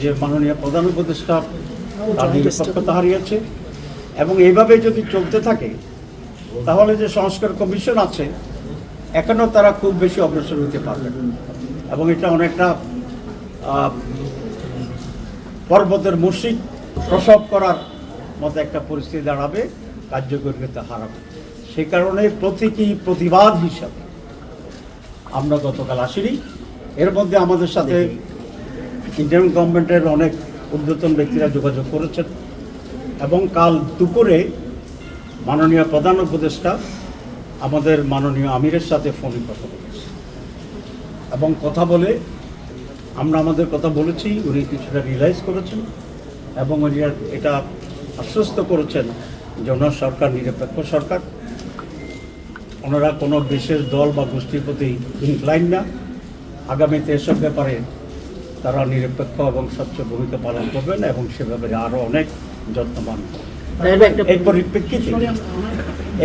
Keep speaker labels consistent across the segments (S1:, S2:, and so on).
S1: যে মাননীয় প্রধান উপদেষ্টা তার নিরপেক্ষতা হারিয়েছে, এবং এইভাবে যদি চলতে থাকে তাহলে যে সংস্কার কমিশন আছে এখনও তারা খুব বেশি অগ্রসর হতে পারবে না, এবং এটা অনেকটা পর্বতের মসজিদ প্রসব করার মতো একটা পরিস্থিতি দাঁড়াবে, কার্যকরিতা হারাবে। সেই কারণে প্রতীকী প্রতিবাদ হিসাবে আমরা গতকাল আসিনি। এর মধ্যে আমাদের সাথে ইন্ডিয়ান গভর্নমেন্টের অনেক ঊর্ধ্বতন ব্যক্তিরা যোগাযোগ করেছেন, এবং কাল দুপুরে মাননীয় প্রধান উপদেষ্টা আমাদের মাননীয় আমিরের সাথে ফোনে কথা বলেছে, এবং কথা বলে আমরা আমাদের কথা বলেছি, উনি কিছুটা রিয়েলাইজ করেছেন, এবং উনি এটা আশ্বস্ত করেছেন যে ওনার সরকার নিরপেক্ষ সরকার, ওনারা কোনো বিশেষ দল বা গোষ্ঠীর প্রতি ইনক্লাইন না। আগামীতে এসব ব্যাপারে তারা নিরপেক্ষ এবং স্বচ্ছ ভূমিকা পালন করবেন, এবং সে ব্যাপারে আরও অনেক যত্নবান করবেন।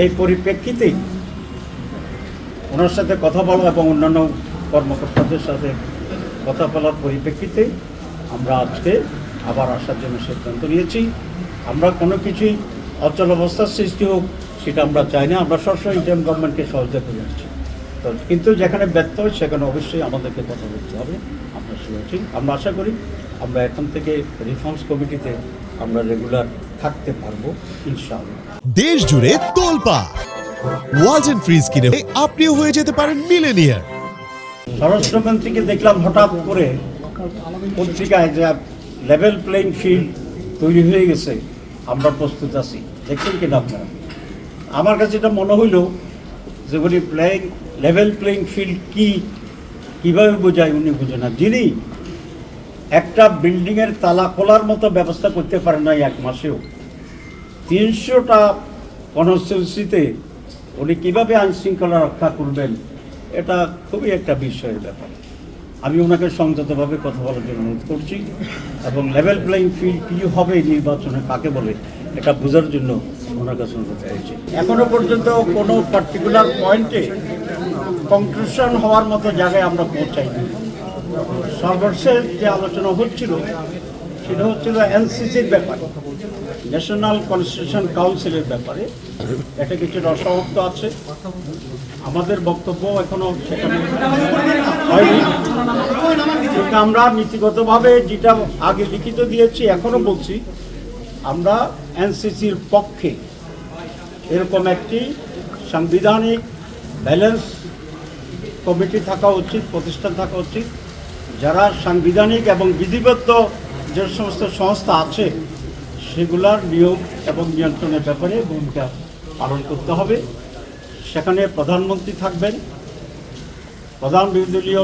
S1: এই পরিপ্রেক্ষিতেই ওনার সাথে কথা বলা এবং অন্যান্য কর্মকর্তাদের সাথে কথা বলার পরিপ্রেক্ষিতে আমরা আজকে আবার আসার জন্য সিদ্ধান্ত নিয়েছি। আমরা কোনো কিছুই অচল অবস্থার সৃষ্টি হোক সেটা আমরা চাই না। আমরা সবসময় ইন্ডিয়ান গভর্নমেন্টকে সহযোগিতা করে আসছি, তো কিন্তু যেখানে ব্যর্থ হয় সেখানে অবশ্যই আমাদেরকে কথা বলতে হবে। আমরা শুনেছি, আমরা আশা করি আমরা এখন থেকে রিফর্মস কমিটিতে আমরা রেগুলার থাকতে পারবো ইনশাআল্লাহ।
S2: দেশ জুড়ে তোলপাড় ওয়ালটন ফ্রিজ কিনে আপনিও হয়ে যেতে পারেন মিলেনিয়ার।
S1: স্বরাষ্ট্রমন্ত্রীকে দেখলাম হঠাৎ করে পত্রিকায় যে লেভেল প্লেইং ফিল্ড তৈরি হয়ে গেছে, আমরা প্রস্তুত আছি। দেখছেন কিনা আপনারা? আমার কাছে এটা মনে হইল যে উনি লেভেল প্লেইং ফিল্ড কীভাবে বোঝায় উনি বুঝে না। যিনি একটা বিল্ডিংয়ের তালা খোলার মতো ব্যবস্থা করতে পারেন না এক মাসেও, 300টা কনস্টিটিউন্সিতে উনি কীভাবে আইন শৃঙ্খলা রক্ষা করবেন, এটা খুবই একটা বিস্ময়ের ব্যাপার। আমি ওনাকে সংযতভাবে কথা বলার জন্য অনুরোধ করছি, এবং লেভেল প্লেইং ফিল্ড কী হবে নির্বাচনে কাকে বলে এটা বোঝার জন্য ওনার কাছে অনুরোধ করছি। এখনও পর্যন্ত কোনো পার্টিকুলার পয়েন্টে কনক্লুশন হওয়ার মতো জায়গায় আমরা পৌঁছাইনি। সর্বশেষ যে আলোচনা হচ্ছিল সেটা হচ্ছিল এনসিসির ব্যাপারে, ন্যাশনাল কনস্টিটিউশন কাউন্সিলের ব্যাপারে। এটা কিছুটা অসমাপ্ত আছে, আমাদের বক্তব্য এখনো সেখানে হয়নি, কিন্তু আমরা নীতিগতভাবে যেটা আগে লিখিত দিয়েছি এখনো বলছি, আমরা এনসিসির পক্ষে এরকম একটি সাংবিধানিক ব্যালেন্স কমিটি থাকা উচিত, প্রতিষ্ঠান থাকা উচিত, যারা সাংবিধানিক এবং বিধিবদ্ধ যে সমস্ত সংস্থা আছে সেগুলার নিয়ম এবং নিয়ন্ত্রণের ব্যাপারে ভূমিকা পালন করতে হবে। সেখানে প্রধানমন্ত্রী থাকবেন, প্রধান বিরোধী দলীয়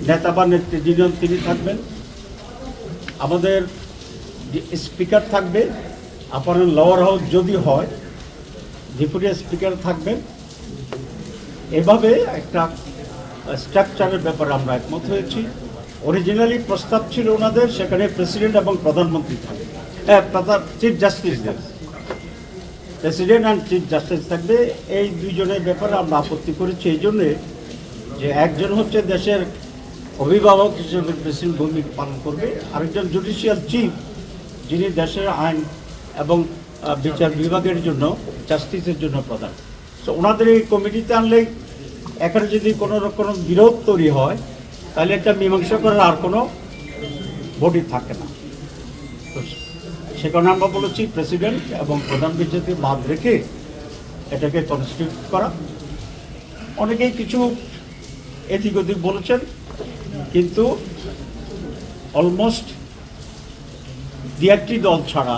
S1: নেতা বা নেত্রী যিনি তিনি থাকবেন, আমাদের স্পিকার থাকবে, আপনার লোয়ার হাউস যদি হয় ডেপুটি স্পিকার থাকবেন। এভাবে একটা স্ট্রাকচারের ব্যাপারে আমরা একমত হয়েছি। অরিজিনালি প্রস্তাব ছিল ওনাদের সেখানে প্রেসিডেন্ট এবং প্রধানমন্ত্রী থাকবে, chief justice, president and chief justice থাকবে। এই দুইজনের ব্যাপারে আমরা আপত্তি করেছি এই জন্যে যে একজন হচ্ছে দেশের অভিভাবক হিসেবে প্রেসিডেন্ট ভূমিকা পালন করবে, আরেকজন জুডিশিয়াল চিফ যিনি দেশের আইন এবং বিচার বিভাগের জন্য, জাস্টিসের জন্য প্রধান। তো ওনাদের এই কমিটিতে আনলে এখানে যদি কোনো রকম বিরোধ তৈরি হয় তাহলে এটা মীমাংসা করার আর কোনো বডি থাকে না। তো সেখানে আমরা বলেছি প্রেসিডেন্ট এবং প্রধান বিচারপতি বাদ রেখে এটাকে কনস্টিটিউট করা। অনেকেই কিছু এদিক ওদিক বলেছেন, কিন্তু অলমোস্ট 2-1টি দল ছাড়া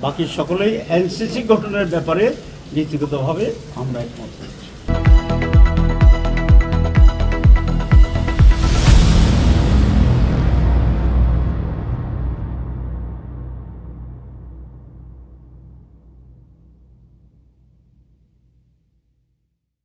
S1: বাকি সকলেই এনসিসি গঠনের ব্যাপারে নীতিগতভাবে আমরা একমত।